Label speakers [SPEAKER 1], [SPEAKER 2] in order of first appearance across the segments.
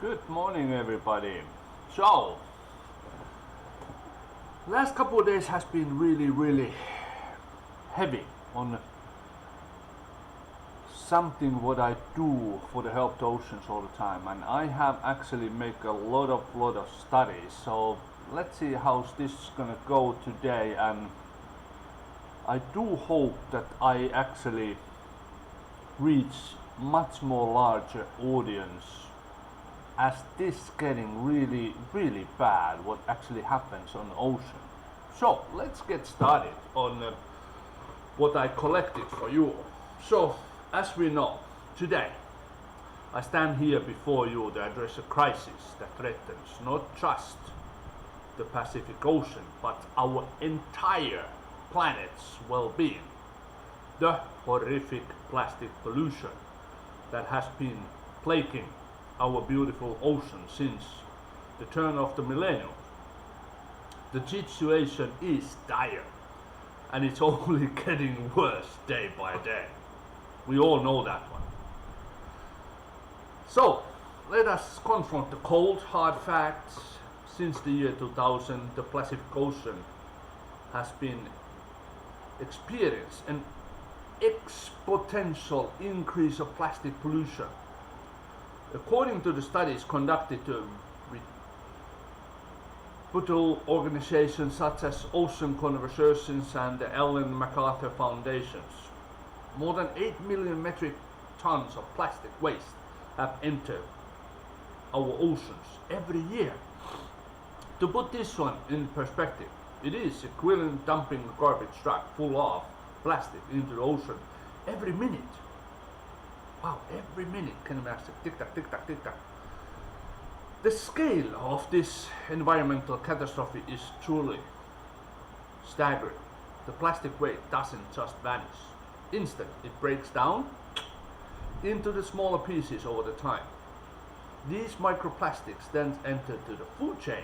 [SPEAKER 1] Good morning, everybody. So, last couple of days has been really heavy on something what I do for the help the oceans all the time, and I have actually make a lot of studies. So let's see how this is gonna go today, and I do hope that I actually reach much more larger audience as this getting really bad what actually happens on the ocean. So let's get started on what I collected for you. So as we know, today I stand here before you to address a crisis that threatens not just the Pacific Ocean but our entire planet's well-being. The horrific plastic pollution that has been plaguing our beautiful ocean since the turn of the millennium. The situation is dire, and it's only getting worse day by day. We all know that one. So let us confront the cold hard facts. Since the year 2000, the Pacific Ocean has been experienced an exponential increase of plastic pollution. According to the studies conducted to reputable organizations such as Ocean Conservations and the Ellen MacArthur Foundations, more than 8 million metric tons of plastic waste have entered our oceans every year. To put this one in perspective, it is equivalent dumping a garbage truck full of plastic into the ocean every minute. Wow, every minute, can you imagine? Tick tock, tick tock, tick tock. The scale of this environmental catastrophe is truly staggering. The plastic waste doesn't just vanish. Instead, it breaks down into the smaller pieces over the time. These microplastics then enter to the food chain,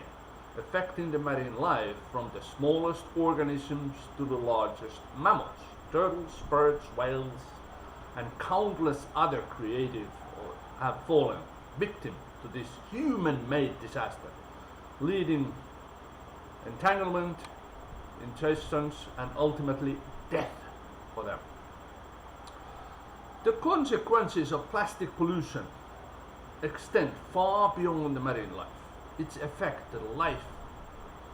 [SPEAKER 1] affecting the marine life from the smallest organisms to the largest mammals, turtles, birds, whales, and countless other creative have fallen victim to this human-made disaster, leading entanglement, intestines, and ultimately death for them. The consequences of plastic pollution extend far beyond the marine life. Its affect the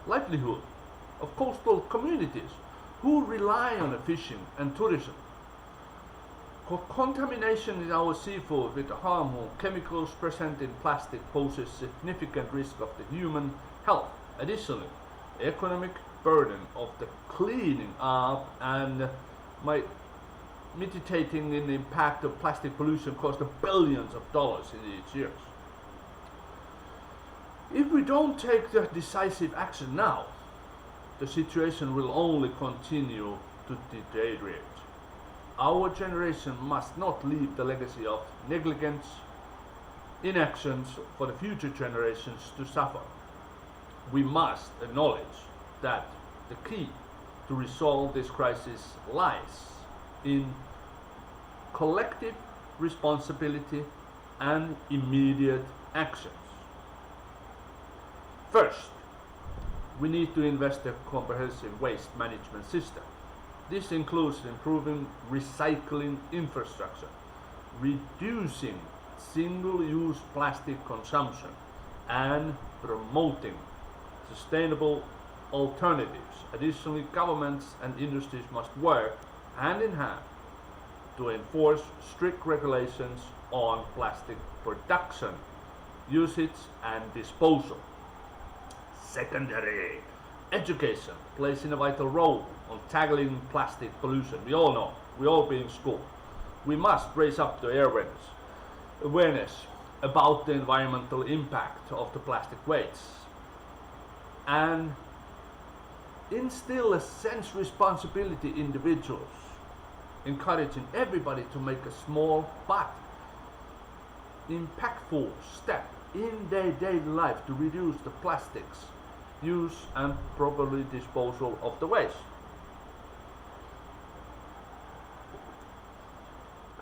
[SPEAKER 1] livelihood of coastal communities who rely on fishing and tourism. Contamination in our seafood with harmful chemicals present in plastic poses significant risk of the human health. Additionally, the economic burden of the cleaning up and mitigating the impact of plastic pollution costs billions of dollars in each year. If we don't take the decisive action now, the situation will only continue to deteriorate. Our generation must not leave the legacy of negligence, inactions for the future generations to suffer. We must acknowledge that the key to resolve this crisis lies in collective responsibility and immediate actions. First, we need to invest in a comprehensive waste management system. This includes improving recycling infrastructure, reducing single-use plastic consumption, and promoting sustainable alternatives. Additionally, governments and industries must work hand in hand to enforce strict regulations on plastic production, usage, and disposal. Secondary, education plays a vital role on tackling plastic pollution. We all know, we all be in school. We must raise up the awareness about the environmental impact of the plastic waste and instill a sense of responsibility in individuals, encouraging everybody to make a small but impactful step in their daily life to reduce the plastics use and properly disposal of the waste.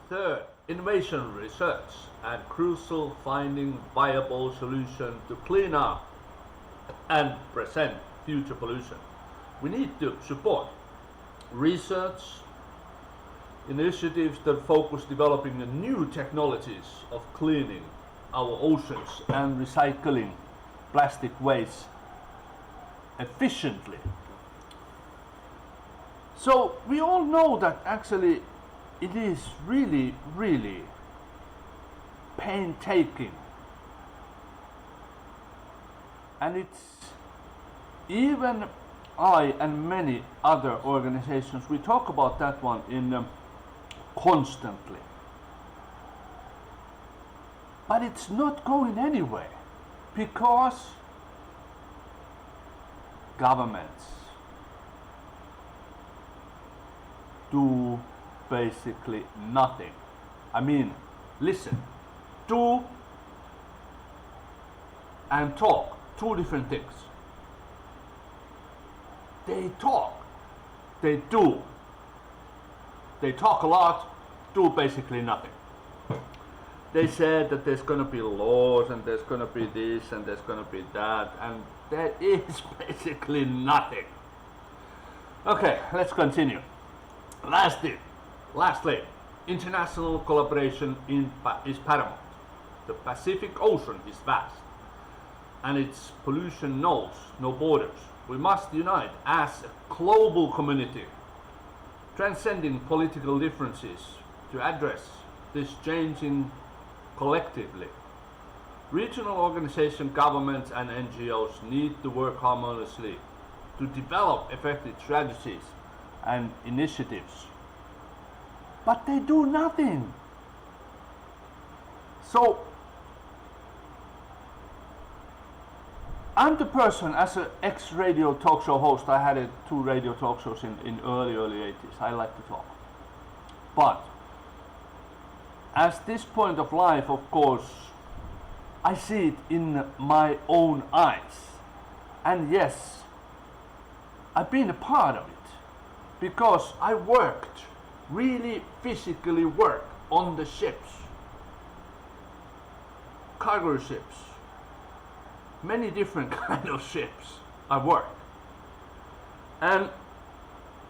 [SPEAKER 1] Third, innovation research and crucial finding viable solution to clean up and prevent future pollution. We need to support research initiatives that focus developing the new technologies of cleaning our oceans and recycling plastic waste efficiently. So we all know that actually it is really, really painstaking, and it's even I and many other organizations, we talk about that one in constantly, but it's not going anywhere because governments do basically nothing. I mean, listen, do and talk, two different things. They talk, they do. They talk a lot, do basically nothing. They said that there's going to be laws and there's going to be this and there's going to be that, and there is basically nothing. Okay, let's continue. Lastly, international collaboration is paramount. The Pacific Ocean is vast, and its pollution knows no borders. We must unite as a global community, transcending political differences, to address this changing collectively. Regional organizations, governments and NGOs need to work harmoniously to develop effective strategies and initiatives. But they do nothing. So I'm the person, as an ex-radio talk show host, I had two radio talk shows in early 80s. I like to talk. But at this point of life, of course, I see it in my own eyes. And yes, I've been a part of it because I worked, really physically worked on the ships, cargo ships, many different kind of ships I worked. And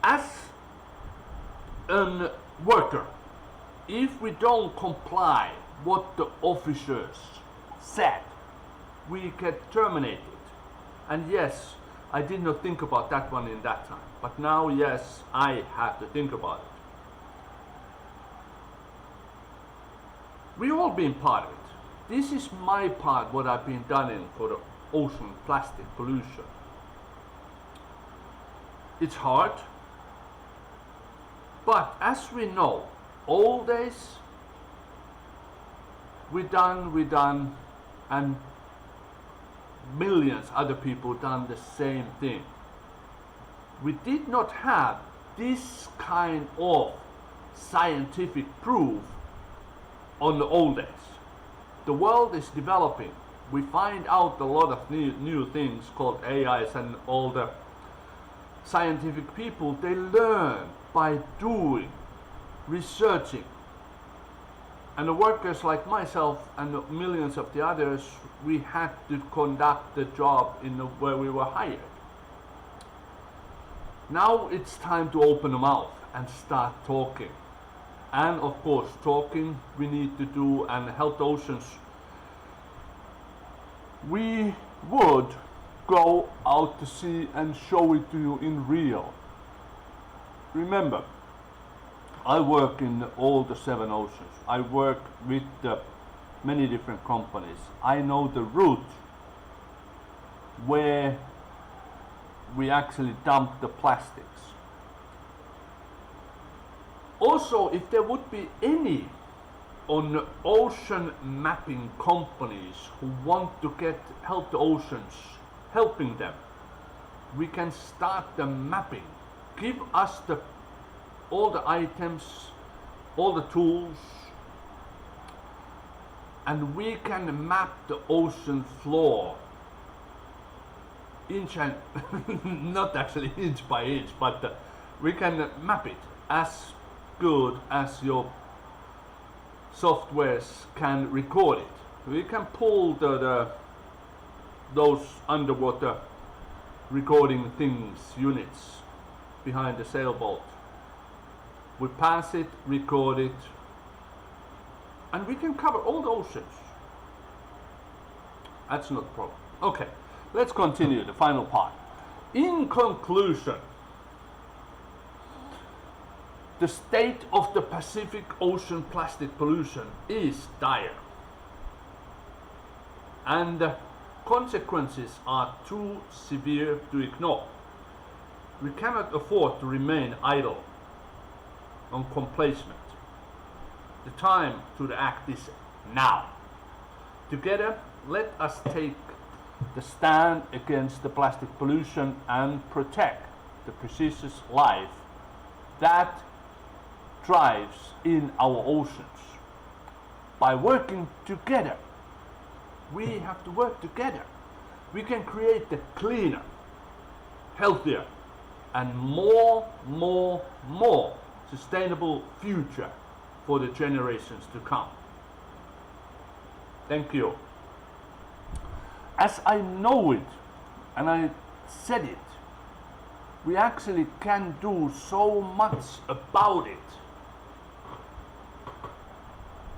[SPEAKER 1] as a worker, if we don't comply what the officers said, we get terminated. And yes, I did not think about that one in that time, but now yes, I have to think about it. We all been part of it. This is my part, what I've been done for the ocean plastic pollution. It's hard, but as we know, old days, we done, and millions other people done the same thing. We did not have this kind of scientific proof on the old days. The world is developing. We find out a lot of new things called AIs, and all the scientific people, they learn by doing, researching. And the workers like myself and the millions of the others, we had to conduct the job where we were hired. Now it's time to open the mouth and start talking. And of course, talking we need to do and help the oceans. We would go out to sea and show it to you in real. Remember, I work in all the 7 oceans. I work with many different companies. I know the route where we actually dump the plastics. Also, if there would be any on ocean mapping companies who want to help the oceans, helping them, we can start the mapping. Give us all the items, all the tools, and we can map the ocean floor inch and not actually inch by inch, but we can map it as good as your softwares can record it. We can pull those underwater recording things, units, behind the sailboat. We pass it, record it, and we can cover all the oceans. That's not a problem. Okay, let's continue the final part. In conclusion, the state of the Pacific Ocean plastic pollution is dire, and the consequences are too severe to ignore. We cannot afford to remain idle and complacent. The time to act is now. Together, let us take the stand against the plastic pollution and protect the precious life that thrives in our oceans. By working together, we have to work together. We can create a cleaner, healthier, and more sustainable future for the generations to come. Thank you. As I know it, and I said it, we actually can do so much about it.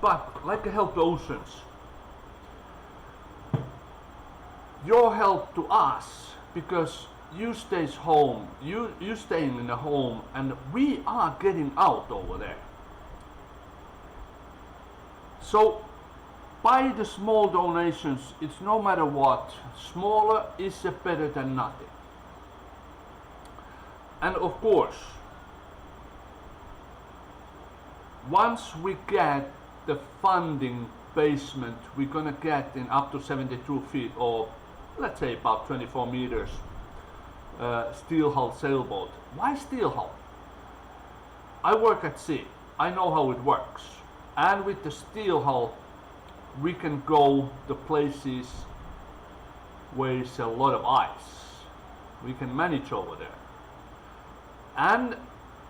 [SPEAKER 1] But like I help the oceans, your help to us, because you stays home, you staying in the home, and we are getting out over there. So by the small donations, it's no matter what, smaller is better than nothing. And of course, once we get the funding basement, we're gonna get in up to 72 feet, or let's say about 24 meters, steel hull sailboat. Why steel hull? I work at sea. I know how it works. And with the steel hull, we can go the places where it's a lot of ice. We can manage over there. And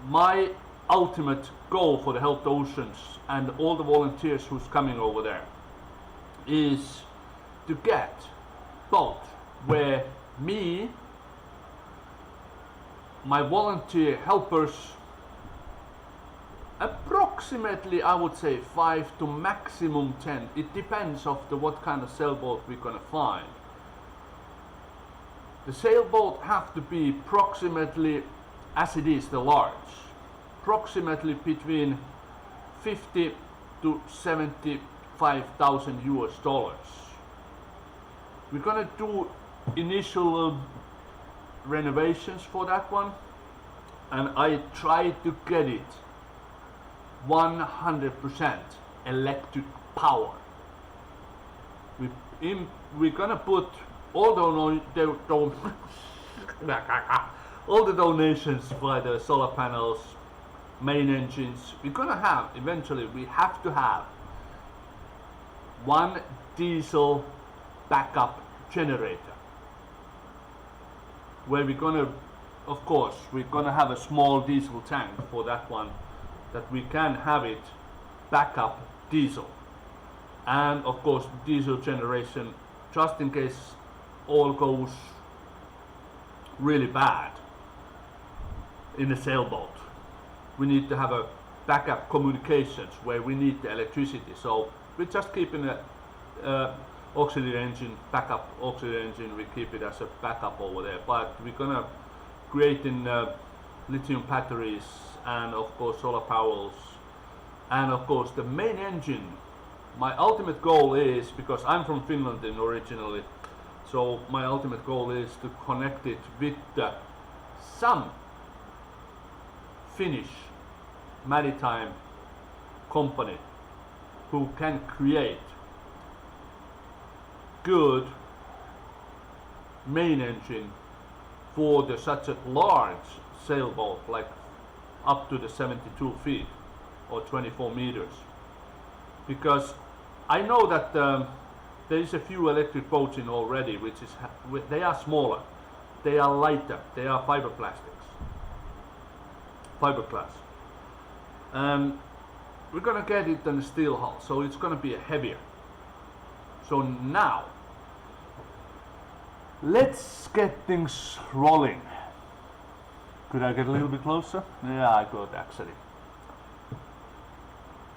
[SPEAKER 1] my ultimate goal for the Help the Oceans and all the volunteers who's coming over there is to get boat where me, my volunteer helpers, approximately I would say 5 to maximum 10, it depends of what kind of sailboat we're gonna find. The sailboat have to be approximately, as it is the large, approximately between 50 to 75,000 US dollars. We're gonna do initial renovations for that one, and I try to get it 100% electric power. We're gonna put all all the donations for the solar panels, main engines. We're gonna have, eventually we have to have one diesel backup generator, where we're gonna, of course, we're gonna have a small diesel tank for that one, that we can have it backup diesel. And of course diesel generation, just in case all goes really bad in a sailboat. We need to have a backup communications where we need the electricity. So we're just keeping a auxiliary engine, backup auxiliary engine, we keep it as a backup over there. But we're gonna create in lithium batteries, and of course solar panels, and of course the main engine. My ultimate goal is, because I'm from Finland originally, so my ultimate goal is to connect it with some Finnish maritime company who can create good main engine for such a large sailboat, like up to the 72 feet or 24 meters. Because I know that there is a few electric boats in already, which is they are smaller, they are lighter, they are fiberglass. we're gonna get it on the steel hull, so it's gonna be heavier. So now, let's get things rolling. Could I get a little bit closer? Yeah, I could actually.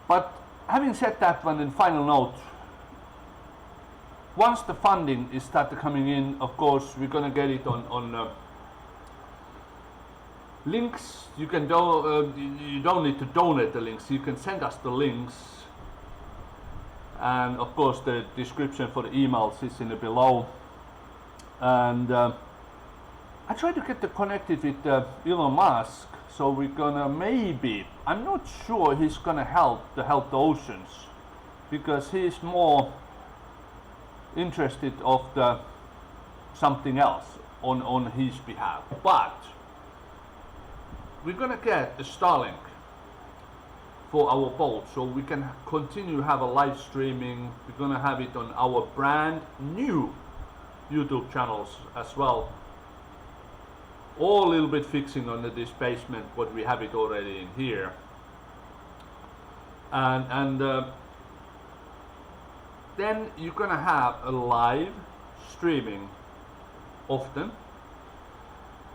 [SPEAKER 1] But having said that one, in final note, once the funding is started coming in, of course, we're gonna get it on links. You can you don't need to donate the links. You can send us the links, and of course the description for the emails is in the below. And I try to get connected with Elon Musk, so we're gonna maybe, I'm not sure he's gonna help the oceans, because he's more interested of the something else on his behalf. But we're gonna get a Starlink for our boat, so we can continue have a live streaming. We're gonna have it on our brand new YouTube channels as well. All a little bit fixing on this basement, what we have it already in here. And then you're gonna have a live streaming often.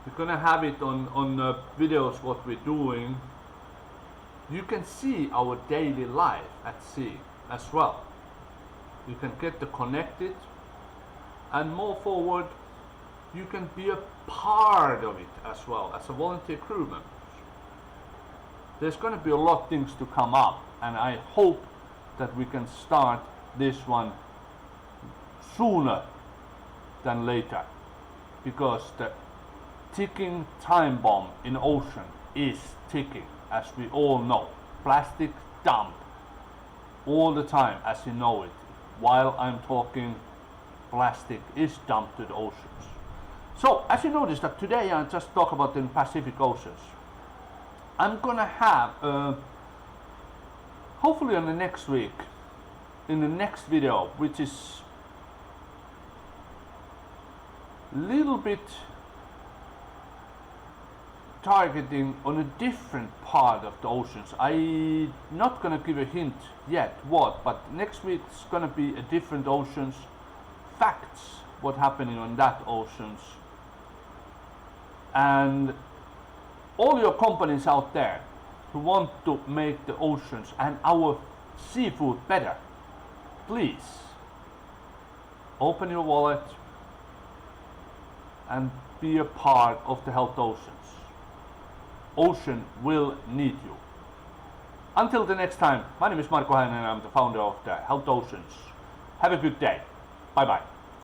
[SPEAKER 1] We're gonna have it on videos what we're doing. You can see our daily life at sea as well. You can get connected, and more forward, you can be a part of it as well as a volunteer crew member. There's going to be a lot of things to come up, and I hope that we can start this one sooner than later, because the ticking time bomb in ocean is ticking, as we all know. Plastic dump all the time, as you know it. While I'm talking, plastic is dumped to the oceans. So, as you notice that today I just talk about the Pacific Oceans. I'm gonna have, hopefully on the next week, in the next video, which is little bit targeting on a different part of the oceans. I'm not gonna give a hint yet what, but next week's gonna be a different oceans, facts, what happening on that oceans. And all your companies out there who want to make the oceans and our seafood better, please open your wallet and be a part of the Help Oceans. Ocean will need you. Until the next time, my name is Marko Häinen and I'm the founder of the Help Oceans. Have a good day. Bye bye.